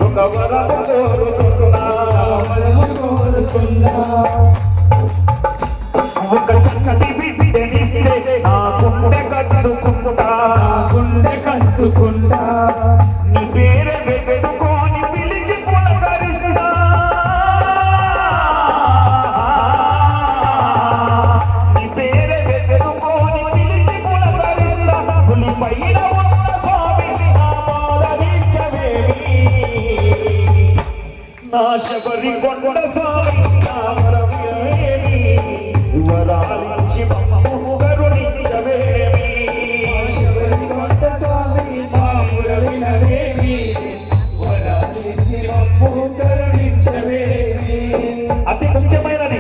ఒక వరము కోరుకున్నా ఒక చక్కటి బిడ్డనిస్తే నా గుండె కత్తుకుంటా నీ పేరు పెట్టుకొని పిలిచి పులకరిస్తా నీ పేరు పెట్టుకొని పిలిచి పులకరిస్తా పులి పైన ఉన్న స్వామిని ఆమోదరించవేమి నా శబరి కొండ స్వామి నామరమేమి వరాలించి మమ్ము కరుణించవేమి శబరి కొండ స్వామి నామరమేమి వరాలించి మమ్ము కరుణించవేమి. అతి ముఖ్యమైనది,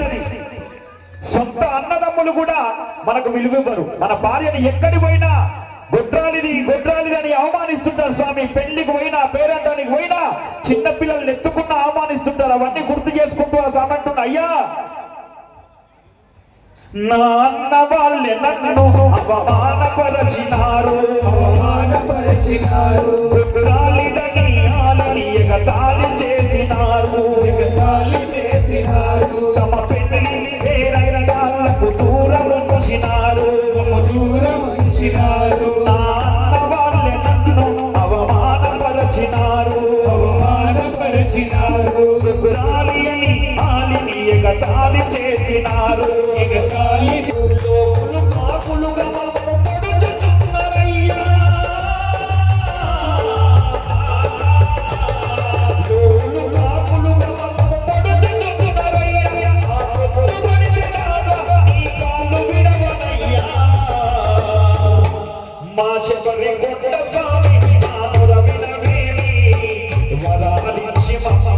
సొంత అన్నదమ్ములు కూడా మనకు విలువివ్వరు. మన భార్యని ఎక్కడి పోయినా గొడ్రాలిది అని అవమానిస్తుంటారు స్వామి. పెళ్లికి పోయినా పేరంటానికి పోయినా చిన్న పిల్లల్ని ఎత్తుకున్న అవమానిస్తుంటారు. అవన్నీ గుర్తు చేసుకుంటూ ఆ స్వామి అంటున్నా, అయ్యా నా అన్న వాళ్ళే నన్ను అవమానపరచినారు గొడ్రాలిదని ఆలని ఎగతాళి చేసినారు తమ పెళ్లిని వేరైన వాళ్ళకు దూరం ఉంచినారు నా అన్న వాళ్ళే నన్ను అవమానపరచినారు గొడ్రాలి అని ఆలిని ఎగతాళి చేసినారు లోకులు కాకులుగా మమ్ము పొడుచుచున్నారయ్యా లోకులు కాకులుగా మమ్ము పొడుచుచున్నారయ్యా ఆ ప్రభువు పడినాగా నీ కాళ్ళు విడవనయ్యా మా శబరి కొండ స్వామి నామరవినవేమి వరాలించి మమ్ము